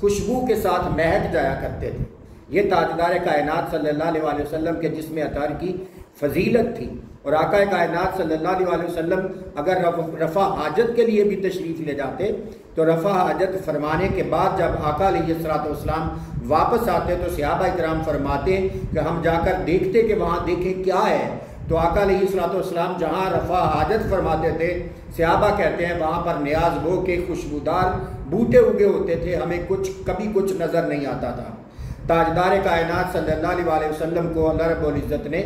خوشبو کے ساتھ مہک جایا کرتے تھے۔ یہ تاجدار کائنات صلی اللہ علیہ وسلم کے جسم اطہر کی فضیلت تھی۔ اور آقا کائنات صلی اللہ علیہ وسلم اگر رفع حاجت کے لیے بھی تشریف لے جاتے تو رفع حاجت فرمانے کے بعد جب آقا علیہ السلام واپس آتے تو صحابہ کرام فرماتے کہ ہم جا کر دیکھتے کہ وہاں دیکھیں کیا ہے۔ تو آقا علیہ السلام جہاں رفع حاجت فرماتے تھے، صحابہ کہتے ہیں وہاں پر نیاز ہو کے خوشبودار بوٹے اگے ہوتے تھے، ہمیں کبھی کچھ نظر نہیں آتا تھا۔ تاجدار کائنات صلی اللہ علیہ وسلم کو اللہ رب العزت نے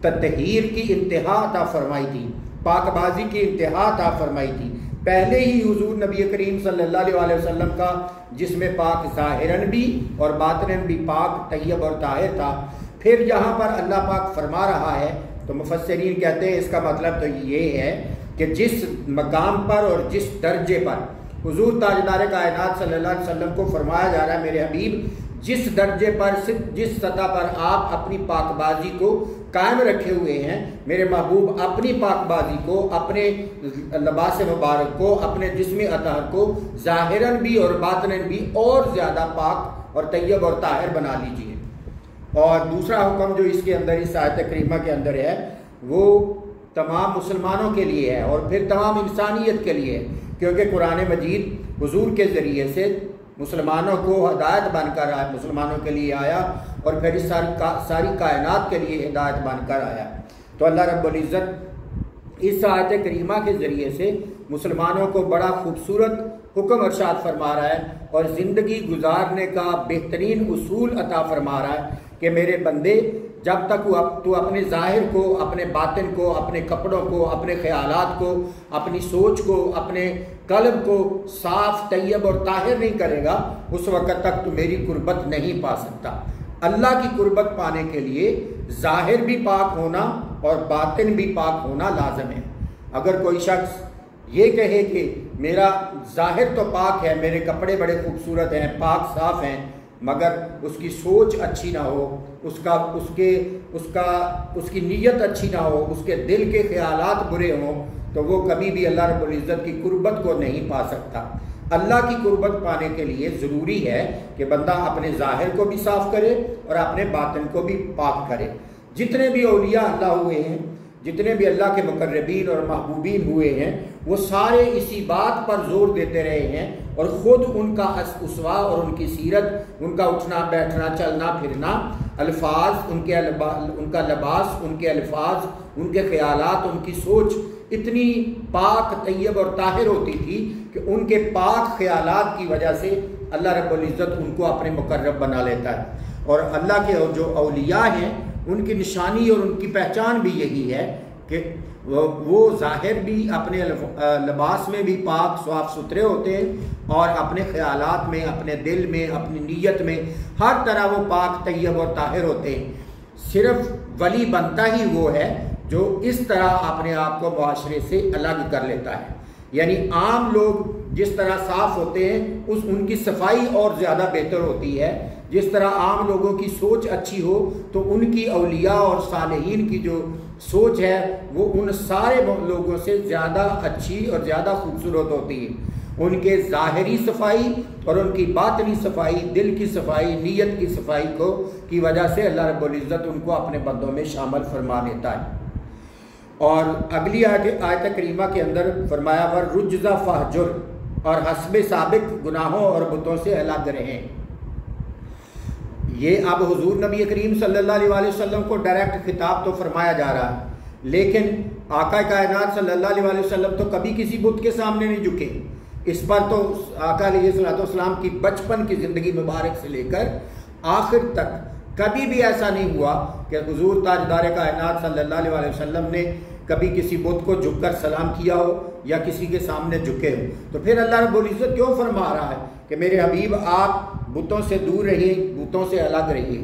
تطہیر کی انتہا عطا فرمائی تھی، پاک بازی کی انتہا عطا فرمائی تھی۔ پہلے ہی حضور نبی کریم صلی اللہ علیہ وسلم کا جسم پاک ظاہراً بھی اور باطناً بھی پاک طیب اور طاہر تھا۔ پھر جہاں پر اللہ پاک فرما رہا ہے تو مفسرین کہتے ہیں اس کا مطلب تو یہ ہے کہ جس مقام پر اور جس درجے پر حضور تاجدار کائنات صلی اللہ علیہ وسلم کو فرمایا جا رہا ہے میرے حبیب، جس درجے پر جس سطح پر آپ اپنی پاک بازی کو قائم رکھے ہوئے ہیں، میرے محبوب اپنی پاک بازی کو، اپنے لباس مبارک کو، اپنے جسم اطہر کو ظاہراً بھی اور باطناً بھی اور زیادہ پاک اور طیب اور طاہر بنا لیجئے۔ اور دوسرا حکم جو اس کے اندر اس آیت کریمہ کے اندر ہے وہ تمام مسلمانوں کے لیے ہے اور پھر تمام انسانیت کے لیے ہے، کیونکہ قرآن مجید حضور کے ذریعے سے مسلمانوں کو ہدایت بن کر آیا، مسلمانوں کے لیے آیا اور پھر اس ساری کائنات کے لیے ہدایت بن کر آیا۔ تو اللہ رب العزت اس آیت کریمہ کے ذریعے سے مسلمانوں کو بڑا خوبصورت حکم ارشاد فرما رہا ہے اور زندگی گزارنے کا بہترین اصول عطا فرما رہا ہے کہ میرے بندے جب تک تو اپنے ظاہر کو، اپنے باطن کو، اپنے کپڑوں کو، اپنے خیالات کو، اپنی سوچ کو، اپنے قلب کو صاف طیب اور طاہر نہیں کرے گا، اس وقت تک تو میری قربت نہیں پا سکتا۔ اللہ کی قربت پانے کے لیے ظاہر بھی پاک ہونا اور باطن بھی پاک ہونا لازم ہے۔ اگر کوئی شخص یہ کہے کہ میرا ظاہر تو پاک ہے، میرے کپڑے بڑے خوبصورت ہیں، پاک صاف ہیں، مگر اس کی سوچ اچھی نہ ہو، اس کی نیت اچھی نہ ہو، اس کے دل کے خیالات برے ہوں، تو وہ کبھی بھی اللہ رب العزت کی قربت کو نہیں پا سکتا۔ اللہ کی قربت پانے کے لیے ضروری ہے کہ بندہ اپنے ظاہر کو بھی صاف کرے اور اپنے باطن کو بھی پاک کرے۔ جتنے بھی اولیاء اللہ ہوئے ہیں، جتنے بھی اللہ کے مقربین اور محبوبین ہوئے ہیں، وہ سارے اسی بات پر زور دیتے رہے ہیں اور خود ان کا اسوا اور ان کی سیرت، ان کا اٹھنا بیٹھنا چلنا پھرنا، الفاظ ان کا لباس، ان کے الفاظ، ان کے خیالات، ان کی سوچ اتنی پاک طیب اور طاہر ہوتی تھی کہ ان کے پاک خیالات کی وجہ سے اللہ رب العزت ان کو اپنے مقرب بنا لیتا ہے۔ اور اللہ کے جو اولیاء ہیں ان کی نشانی اور ان کی پہچان بھی یہی ہے کہ وہ ظاہر بھی اپنے لباس میں بھی پاک صاف ستھرے ہوتے ہیں اور اپنے خیالات میں، اپنے دل میں، اپنی نیت میں ہر طرح وہ پاک طیب اور طاہر ہوتے ہیں۔ صرف ولی بنتا ہی وہ ہے جو اس طرح اپنے آپ کو معاشرے سے الگ کر لیتا ہے۔ یعنی عام لوگ جس طرح صاف ہوتے ہیں ان کی صفائی اور زیادہ بہتر ہوتی ہے۔ جس طرح عام لوگوں کی سوچ اچھی ہو تو ان کی اولیاء اور صالحین کی جو سوچ ہے وہ ان سارے لوگوں سے زیادہ اچھی اور زیادہ خوبصورت ہوتی ہے۔ ان کے ظاہری صفائی اور ان کی باطنی صفائی، دل کی صفائی، نیت کی صفائی کی وجہ سے اللہ رب العزت ان کو اپنے بندوں میں شامل فرما لیتا ہے۔ اور اگلی آیت کریمہ کے اندر فرمایا وَالرُّجْزَ فَاهْجُرْ، اور حسب سابق گناہوں اور بتوں سے الگ رہیں۔ یہ اب حضور نبی کریم صلی اللہ علیہ وسلم کو ڈائریکٹ خطاب تو فرمایا جا رہا ہے، لیکن آقا کائنات صلی اللہ علیہ وسلم تو کبھی کسی بت کے سامنے نہیں جھکے۔ اس پر تو آقا علیہ السلام کی بچپن کی زندگی مبارک سے لے کر آخر تک کبھی بھی ایسا نہیں ہوا کہ حضور تاجدار کائنات صلی اللہ علیہ وسلم نے کبھی کسی بت کو جھک کر سلام کیا ہو یا کسی کے سامنے جھکے ہو۔ تو پھر اللہ رب العزت کیوں فرما رہا ہے کہ میرے حبیب آپ بتوں سے دور رہیے، بتوں سے الگ رہیے؟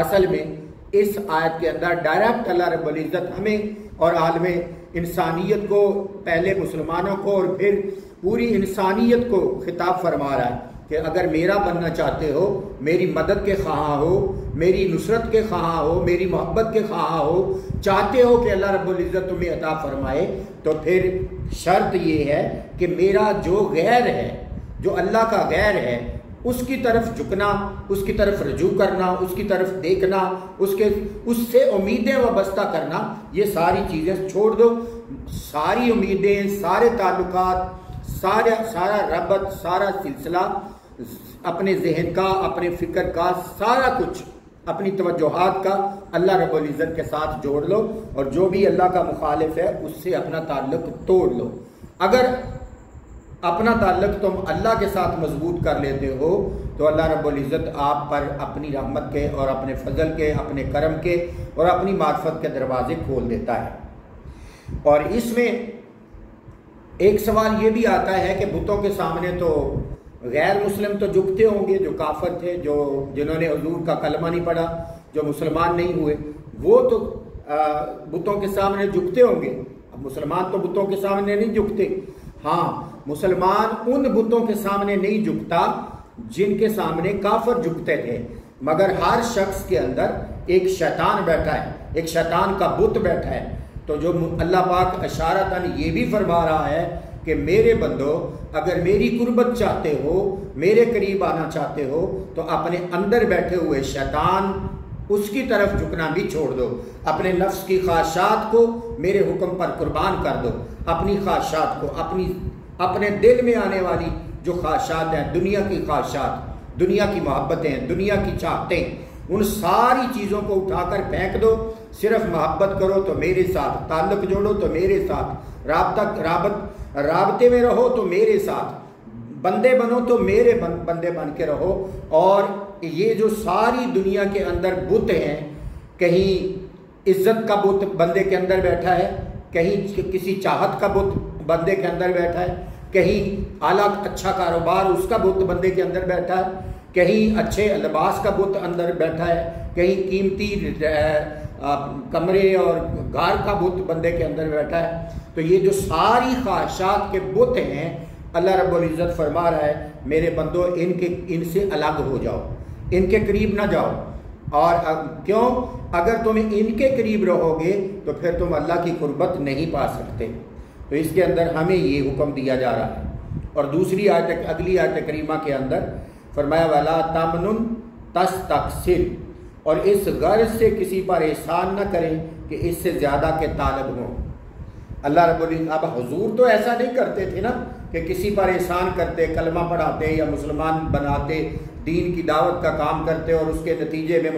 اصل میں اس آیت کے اندر ڈائریکٹ اللہ رب العزت ہمیں اور عالم انسانیت کو، پہلے مسلمانوں کو اور پھر پوری انسانیت کو خطاب فرما رہا ہے کہ اگر میرا بننا چاہتے ہو، میری مدد کے خواہاں ہو، میری نصرت کے خواہاں ہو، میری محبت کے خواہاں ہو، چاہتے ہو کہ اللہ رب العزت تمہیں عطا فرمائے، تو پھر شرط یہ ہے کہ میرا جو غیر ہے، جو اللہ کا غیر ہے، اس کی طرف جھکنا، اس کی طرف رجوع کرنا، اس کی طرف دیکھنا، اس سے امیدیں وابستہ کرنا، یہ ساری چیزیں چھوڑ دو۔ ساری امیدیں، سارے تعلقات، سارا ربط، سارا سلسلہ، اپنے ذہن کا، اپنے فکر کا، سارا کچھ، اپنی توجہات کا اللہ رب العزت کے ساتھ جوڑ لو، اور جو بھی اللہ کا مخالف ہے اس سے اپنا تعلق توڑ لو۔ اگر اپنا تعلق تم اللہ کے ساتھ مضبوط کر لیتے ہو تو اللہ رب العزت آپ پر اپنی رحمت کے اور اپنے فضل کے، اپنے کرم کے اور اپنی معرفت کے دروازے کھول دیتا ہے۔ اور اس میں ایک سوال یہ بھی آتا ہے کہ بتوں کے سامنے تو غیر مسلم تو جھکتے ہوں گے، جو کافر تھے، جنہوں نے حضور کا کلمہ نہیں پڑھا، جو مسلمان نہیں ہوئے، وہ تو بتوں کے سامنے جھکتے ہوں گے۔ اب مسلمان تو بتوں کے سامنے نہیں جھکتے۔ ہاں، مسلمان ان بتوں کے سامنے نہیں جھکتا جن کے سامنے کافر جھکتے تھے، مگر ہر شخص کے اندر ایک شیطان بیٹھا ہے، ایک شیطان کا بت بیٹھا ہے۔ تو جو اللہ پاک اشارتاً یہ بھی فرما رہا ہے کہ میرے بندو، اگر میری قربت چاہتے ہو، میرے قریب آنا چاہتے ہو، تو اپنے اندر بیٹھے ہوئے شیطان، اس کی طرف جھکنا بھی چھوڑ دو، اپنے نفس کی خواہشات کو میرے حکم پر قربان کر دو، اپنی خواہشات کو، اپنے دل میں آنے والی جو خواہشات ہیں، دنیا کی خواہشات، دنیا کی محبتیں، دنیا کی چاہتیں، ان ساری چیزوں کو اٹھا کر پھینک دو، صرف محبت کرو تو میرے ساتھ، تعلق جوڑو تو میرے ساتھ، رابطے میں رہو تو میرے ساتھ، بندے بنو تو میرے بندے بن کے رہو۔ اور یہ جو ساری دنیا کے اندر بت ہیں، کہیں عزت کا بت بندے کے اندر بیٹھا ہے، کہیں کسی چاہت کا بت بندے کے اندر بیٹھا ہے، کہیں اعلیٰ اچھا کاروبار اس کا بت بندے کے اندر بیٹھا ہے، کہیں اچھے لباس کا بت اندر بیٹھا ہے، کہیں قیمتی کمرے اور گھر کا بت بندے کے اندر بیٹھا ہے۔ تو یہ جو ساری خواہشات کے بت ہیں، اللہ رب العزت فرما رہا ہے میرے بندو ان سے الگ ہو جاؤ، ان کے قریب نہ جاؤ۔ اور کیوں؟ اگر تم ان کے قریب رہو گے تو پھر تم اللہ کی قربت نہیں پا سکتے۔ تو اس کے اندر ہمیں یہ حکم دیا جا رہا ہے۔ اور دوسری اگلی آیت کریمہ کے اندر فرمایا وَلَا تَمْنُن تَسْتَكْثِرْ، اور اس غرض سے کسی پر احسان نہ کریں کہ اس سے زیادہ کے طالب ہوں۔ اللہ رب العزت، اب حضور تو ایسا نہیں کرتے تھے نا کہ کسی پر احسان کرتے، کلمہ پڑھاتے یا مسلمان بناتے، دین کی دعوت کا کام کرتے، اور اس کے نتیجے میں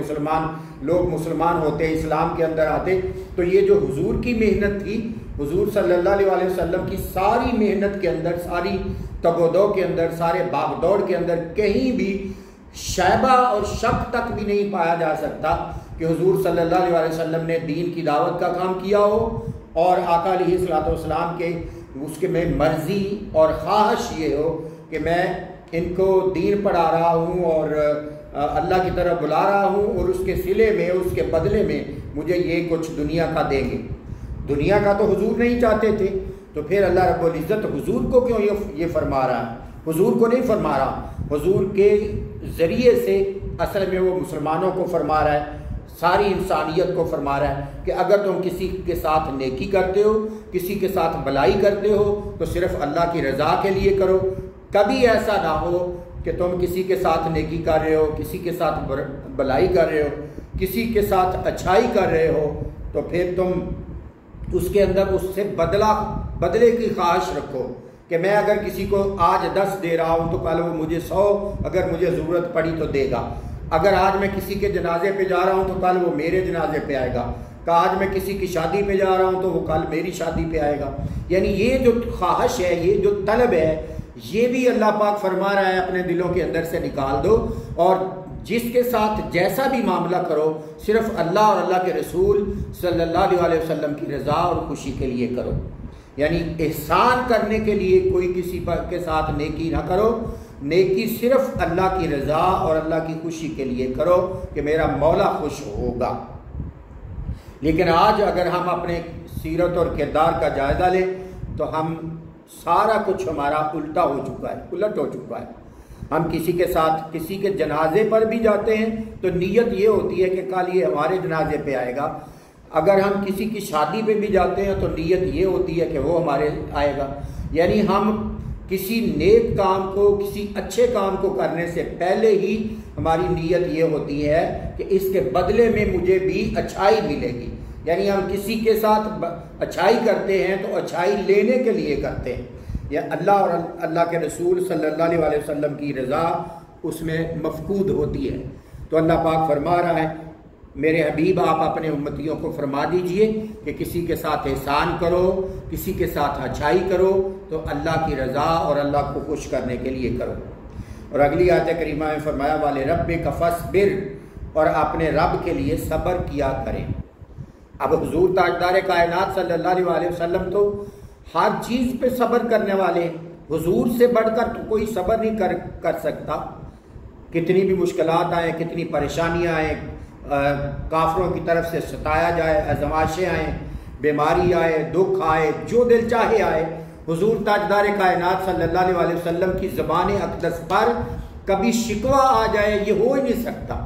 لوگ مسلمان ہوتے، اسلام کے اندر آتے۔ تو یہ جو حضور کی محنت تھی، حضور صلی اللہ علیہ وسلم کی ساری محنت کے اندر، ساری تگ و دو کے اندر، سارے باغ دوڑ کے اندر کہیں بھی شائبہ اور شک تک بھی نہیں پایا جا سکتا کہ حضور صلی اللہ علیہ وسلم نے دین کی دعوت کا کام کیا ہو، اور آقا علیہ الصلوۃ والسلام کے اس کے میں مرضی اور خواہش یہ ہو کہ میں ان کو دین پڑھا رہا ہوں اور اللہ کی طرف بلا رہا ہوں، اور اس کے صلے میں، اس کے بدلے میں مجھے یہ کچھ دنیا کا دیں گے۔ دنیا کا تو حضور نہیں چاہتے تھے، تو پھر اللہ رب العزت حضور کو کیوں یہ فرما رہا ہے؟ حضور کو نہیں فرما رہا، حضور کے ذریعے سے اصل میں وہ مسلمانوں کو فرما رہا ہے، ساری انسانیت کو فرما رہا ہے کہ اگر تم کسی کے ساتھ نیکی کرتے ہو، کسی کے ساتھ بلائی کرتے ہو، تو صرف اللہ کی رضا کے لیے کرو۔ کبھی ایسا نہ ہو کہ تم کسی کے ساتھ نیکی کر رہے ہو، کسی کے ساتھ بلائی کر رہے ہو، کسی کے ساتھ اچھائی کر رہے ہو، تو پھر تم اس کے اندر اس سے بدلے کی خواہش رکھو کہ میں اگر کسی کو آج 10 دے رہا ہوں تو کل وہ مجھے 100 اگر مجھے ضرورت پڑی تو دے گا۔ اگر آج میں کسی کے جنازے پہ جا رہا ہوں تو کل وہ میرے جنازے پہ آئے گا، کہ آج میں کسی کی شادی پہ جا رہا ہوں تو وہ کل میری شادی پہ آئے گا۔ یعنی یہ جو خواہش ہے، یہ جو طلب ہے، یہ بھی اللہ پاک فرما رہا ہے اپنے دلوں کے اندر سے نکال دو، اور جس کے ساتھ جیسا بھی معاملہ کرو صرف اللہ اور اللہ کے رسول صلی اللہ علیہ وسلم کی رضا اور خوشی کے لیے کرو۔ یعنی احسان کرنے کے لیے کوئی کسی کے ساتھ نیکی نہ کرو، نیکی صرف اللہ کی رضا اور اللہ کی خوشی کے لیے کرو کہ میرا مولا خوش ہوگا۔ لیکن آج اگر ہم اپنے سیرت اور کردار کا جائزہ لیں تو ہم سارا کچھ ہمارا الٹ ہو چکا ہے۔ ہم کسی کے ساتھ کسی کے جنازے پر بھی جاتے ہیں تو نیت یہ ہوتی ہے کہ کل یہ ہمارے جنازے پہ آئے گا۔ اگر ہم کسی کی شادی پہ بھی جاتے ہیں تو نیت یہ ہوتی ہے کہ وہ ہمارے آئے گا۔ یعنی ہم کسی نیک کام کو، کسی اچھے کام کو کرنے سے پہلے ہی ہماری نیت یہ ہوتی ہے کہ اس کے بدلے میں مجھے بھی اچھائی ملے گی. یعنی ہم کسی کے ساتھ اچھائی کرتے ہیں تو اچھائی لینے کے لیے کرتے ہیں، یا اللہ اور اللہ کے رسول صلی اللہ علیہ وسلم کی رضا اس میں مفقود ہوتی ہے. تو اللہ پاک فرما رہا ہے میرے حبیب آپ اپنے امتیوں کو فرما دیجئے کہ کسی کے ساتھ احسان کرو، کسی کے ساتھ اچھائی کرو تو اللہ کی رضا اور اللہ کو خوش کرنے کے لیے کرو. اور اگلی آیت کریمہ میں فرمایا والے رب کا فصبر، اور اپنے رب کے لیے صبر کیا کریں. اب حضور تاجدار کائنات صلی اللہ علیہ وسلم تو ہر چیز پہ صبر کرنے والے ہیں. حضور سے بڑھ کر تو کوئی صبر نہیں کر سکتا. کتنی بھی مشکلات آئیں، کتنی پریشانیاں آئیں، کافروں کی طرف سے ستایا جائے، آزمائشیں آئیں، بیماری آئے، دکھ آئے، جو دل چاہے آئے، حضور تاجدار کائنات صلی اللہ علیہ وسلم کی زبان اقدس پر کبھی شکوہ آ جائے یہ ہو ہی نہیں سکتا.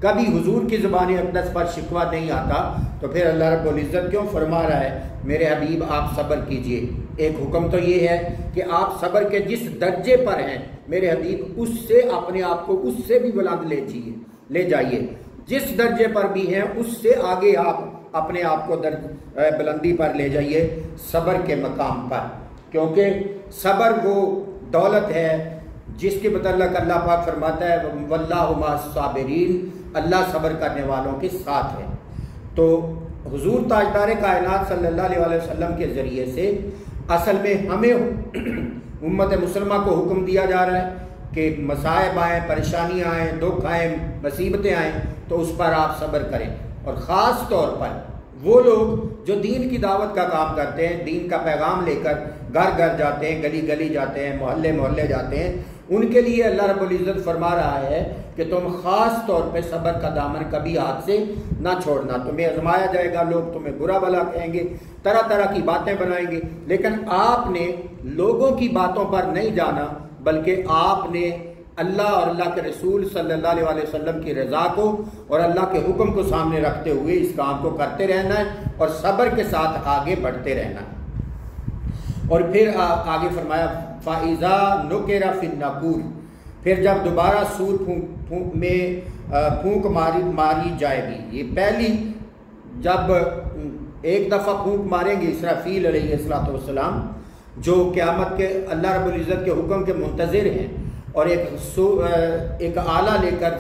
کبھی حضور کی زبان اقدس پر شکوہ نہیں آتا. تو پھر اللہ رب العزت کیوں فرما رہا ہے میرے حبیب آپ صبر کیجئے. ایک حکم تو یہ ہے کہ آپ صبر کے جس درجے پر ہیں میرے حبیب اس سے اپنے آپ کو اس سے بھی بلند لے جائیے. جس درجے پر بھی ہیں اس سے آگے آپ اپنے آپ کو بلندی پر لے جائیے صبر کے مقام پر. کیونکہ صبر وہ دولت ہے جس کے متعلق اللہ پاک فرماتا ہے واللہ مع الصابرین، اللہ صبر کرنے والوں کے ساتھ ہے. تو حضور تاجدار کائنات صلی اللہ علیہ وسلم کے ذریعے سے اصل میں ہمیں امت مسلمہ کو حکم دیا جا رہا ہے کہ مصائب آئیں، پریشانیاں آئیں، دکھ آئیں، مصیبتیں آئیں تو اس پر آپ صبر کریں. اور خاص طور پر وہ لوگ جو دین کی دعوت کا کام کرتے ہیں، دین کا پیغام لے کر گھر گھر جاتے ہیں، گلی گلی جاتے ہیں، محلے محلے جاتے ہیں، ان کے لیے اللہ رب العزت فرما رہا ہے کہ تم خاص طور پہ صبر کا دامن کبھی ہاتھ سے نہ چھوڑنا. تمہیں آزمایا جائے گا، لوگ تمہیں برا بھلا کہیں گے، طرح طرح کی باتیں بنائیں گے، لیکن آپ نے لوگوں کی باتوں پر نہیں جانا بلکہ آپ نے اللہ اور اللہ کے رسول صلی اللہ علیہ وسلم کی رضا کو اور اللہ کے حکم کو سامنے رکھتے ہوئے اس کام کو کرتے رہنا ہے اور صبر کے ساتھ آگے بڑھتے رہنا ہے. اور پھر آگے فرمایا فَإِذَا نُقِرَ فِي النَّاقُورِ، پھر جب دوبارہ سور پھونک ماری جائے گی. یہ پہلی جب ایک دفعہ پھونک ماریں گے اسرافیل علیہ السلام جو قیامت کے اللہ رب العزت کے حکم کے منتظر ہیں اور ایک آلہ لے کر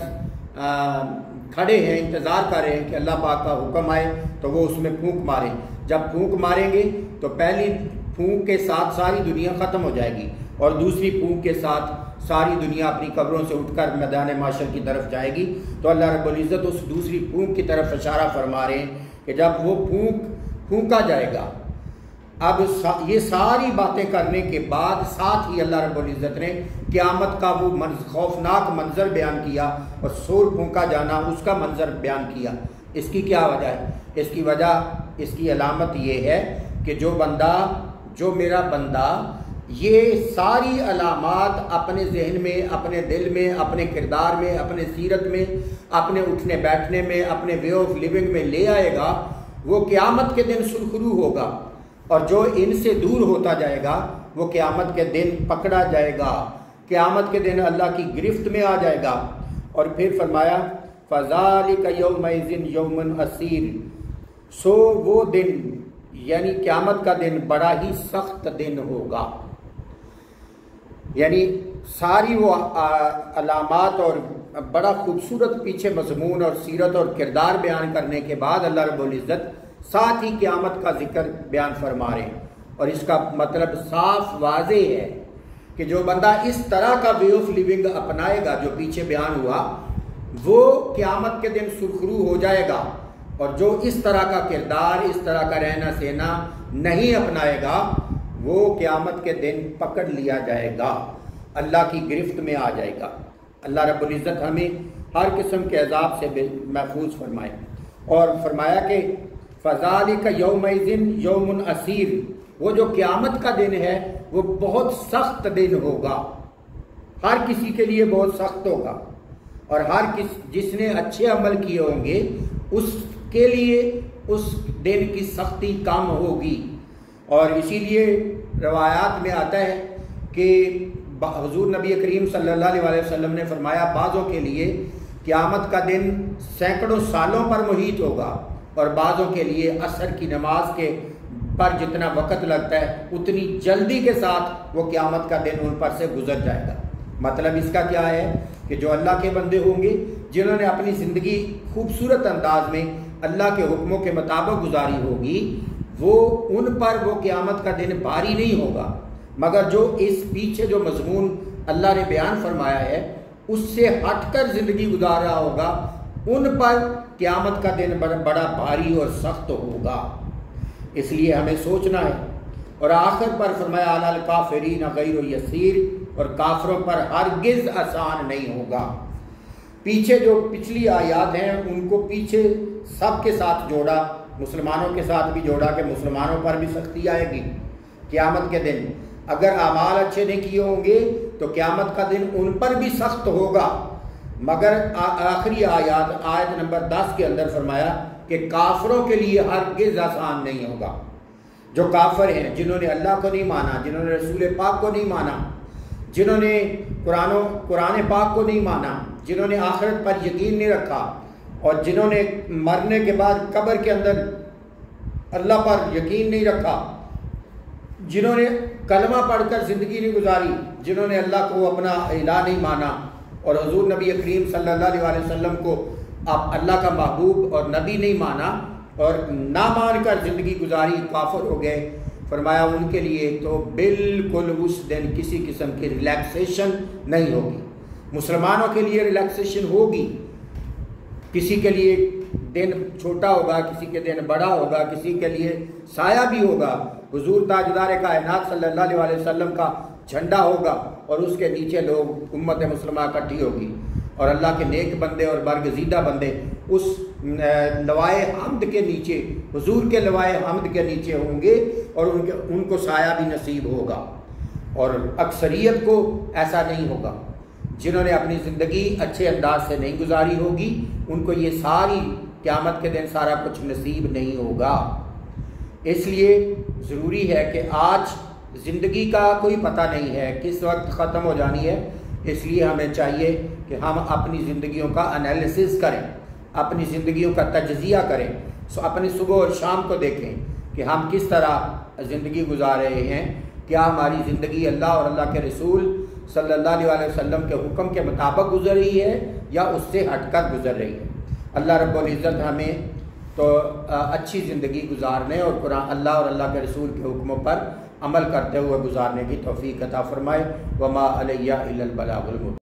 کھڑے ہیں، انتظار کر رہے ہیں کہ اللہ پاک کا حکم آئے تو وہ اس میں پھونک ماریں. جب پھونک ماریں گے تو پہلی پھونک کے ساتھ ساری دنیا ختم ہو جائے گی اور دوسری پھونک کے ساتھ ساری دنیا اپنی قبروں سے اٹھ کر میدان معاشر کی طرف جائے گی. تو اللہ رب العزت اس دوسری پھونک کی طرف اشارہ فرما رہے ہیں کہ جب وہ پھونکا جائے گا. اب یہ ساری باتیں کرنے کے بعد ساتھ ہی اللہ رب العزت نے قیامت کا وہ خوفناک منظر بیان کیا اور سور پھونکا جانا اس کا منظر بیان کیا. اس کی کیا وجہ ہے؟ اس کی وجہ، اس کی علامت یہ ہے کہ جو میرا بندہ یہ ساری علامات اپنے ذہن میں، اپنے دل میں، اپنے کردار میں، اپنے سیرت میں، اپنے اٹھنے بیٹھنے میں، اپنے وے آف لیونگ میں لے آئے گا، وہ قیامت کے دن سرخرو ہوگا. اور جو ان سے دور ہوتا جائے گا وہ قیامت کے دن پکڑا جائے گا، قیامت کے دن اللہ کی گرفت میں آ جائے گا. اور پھر فرمایا فَذَلِكَ يَوْمَئِذٍ يَوْمٌ عَسِيرٌ، سو وہ دن یعنی قیامت کا دن بڑا ہی سخت دن ہوگا. یعنی ساری وہ علامات اور بڑا خوبصورت پیچھے مضمون اور سیرت اور کردار بیان کرنے کے بعد اللہ رب العزت ساتھ ہی قیامت کا ذکر بیان فرما رہے ہیں. اور اس کا مطلب صاف واضح ہے کہ جو بندہ اس طرح کا وے آف لیونگ اپنائے گا جو پیچھے بیان ہوا وہ قیامت کے دن سرخرو ہو جائے گا، اور جو اس طرح کا کردار، اس طرح کا رہنا سہنا نہیں اپنائے گا وہ قیامت کے دن پکڑ لیا جائے گا، اللہ کی گرفت میں آ جائے گا. اللہ رب العزت ہمیں ہر قسم کے عذاب سے محفوظ فرمائے. اور فرمایا کہ فَذَلِكَ يَوْمَئِذٍ يَوْمٌ عَسِيرٌ، وہ جو قیامت کا دن ہے وہ بہت سخت دن ہوگا، ہر کسی کے لیے بہت سخت ہوگا، اور جس نے اچھے عمل کیے ہوں گے اس کے لیے اس دن کی سختی کم ہوگی. اور اسی لیے روایات میں آتا ہے کہ حضور نبی کریم صلی اللہ علیہ وسلم نے فرمایا بعضوں کے لیے قیامت کا دن سینکڑوں سالوں پر محیط ہوگا، اور بعضوں کے لیے عصر کی نماز کے پر جتنا وقت لگتا ہے اتنی جلدی کے ساتھ وہ قیامت کا دن ان پر سے گزر جائے گا۔ مطلب اس کا کیا ہے کہ جو اللہ کے بندے ہوں گے جنہوں نے اپنی زندگی خوبصورت انداز میں اللہ کے حکموں کے مطابق گزاری ہوگی، وہ ان پر وہ قیامت کا دن بھاری نہیں ہوگا، مگر جو اس پیچھے جو مضمون اللہ نے بیان فرمایا ہے اس سے ہٹ کر زندگی گزار رہا ہوگا، ان پر قیامت کا دن بڑا بھاری اور سخت ہوگا۔ اس لیے ہمیں سوچنا ہے۔ اور آخر پر فرمایا علی الکافرین غیر یسیر، اور کافروں پر ہرگز آسان نہیں ہوگا۔ پیچھے جو پچھلی آیات ہیں ان کو پیچھے سب کے ساتھ جوڑا، مسلمانوں کے ساتھ بھی جوڑا کہ مسلمانوں پر بھی سختی آئے گی قیامت کے دن۔ اگر اعمال اچھے نہیں کیے ہوں گے تو قیامت کا دن ان پر بھی سخت ہوگا، مگر آخری آیت نمبر 10 کے اندر فرمایا کہ کافروں کے لیے ہرگز آسان نہیں ہوگا۔ جو کافر ہیں، جنہوں نے اللہ کو نہیں مانا، جنہوں نے رسول پاک کو نہیں مانا، جنہوں نے قرآن پاک کو نہیں مانا، جنہوں نے آخرت پر یقین نہیں رکھا، اور جنہوں نے مرنے کے بعد قبر کے اندر اللہ پر یقین نہیں رکھا، جنہوں نے کلمہ پڑھ کر زندگی نہیں گزاری، جنہوں نے اللہ کو اپنا الہ نہیں مانا اور حضور نبی کریم صلی اللہ علیہ وسلم کو اللہ کا محبوب اور نبی نہیں مانا اور نہ مان کر زندگی گزاری، کافر ہو گئے، فرمایا ان کے لیے تو بالکل اس دن کسی قسم کی ریلیکسیشن نہیں ہوگی۔ مسلمانوں کے لیے ریلیکسیشن ہوگی، کسی کے لیے دن چھوٹا ہوگا، کسی کے دن بڑا ہوگا، کسی کے لیے سایہ بھی ہوگا۔ حضور تاجدار کائنات صلی اللہ علیہ وسلم کا جھنڈا ہوگا اور اس کے نیچے لوگ امت مسلمہ اکٹھی ہوگی، اور اللہ کے نیک بندے اور برگزیدہ بندے اس لوائے حمد کے نیچے، حضور کے لوائے حمد کے نیچے ہوں گے، اور ان کو سایہ بھی نصیب ہوگا۔ اور اکثریت کو ایسا نہیں ہوگا، جنہوں نے اپنی زندگی اچھے انداز سے نہیں گزاری ہوگی ان کو یہ ساری قیامت کے دن سارا کچھ نصیب نہیں ہوگا۔ اس لیے ضروری ہے کہ آج زندگی کا کوئی پتہ نہیں ہے کس وقت ختم ہو جانی ہے، اس لیے ہمیں چاہیے کہ ہم اپنی زندگیوں کا انالیسس کریں، اپنی زندگیوں کا تجزیہ کریں، اپنی صبح اور شام کو دیکھیں کہ ہم کس طرح زندگی گزار رہے ہیں، کیا ہماری زندگی اللہ اور اللہ کے رسول صلی اللہ علیہ وسلم کے حکم کے مطابق گزر رہی ہے یا اس سے ہٹ کر گزر رہی ہے۔ اللہ رب العزت ہمیں تو اچھی زندگی گزارنے اور قرآن اللہ اور اللہ کے رسول کے حکموں پر عمل کرتے ہوئے گزارنے کی توفیق عطا فرمائے۔ وما علیہ الا البلاغ المبین۔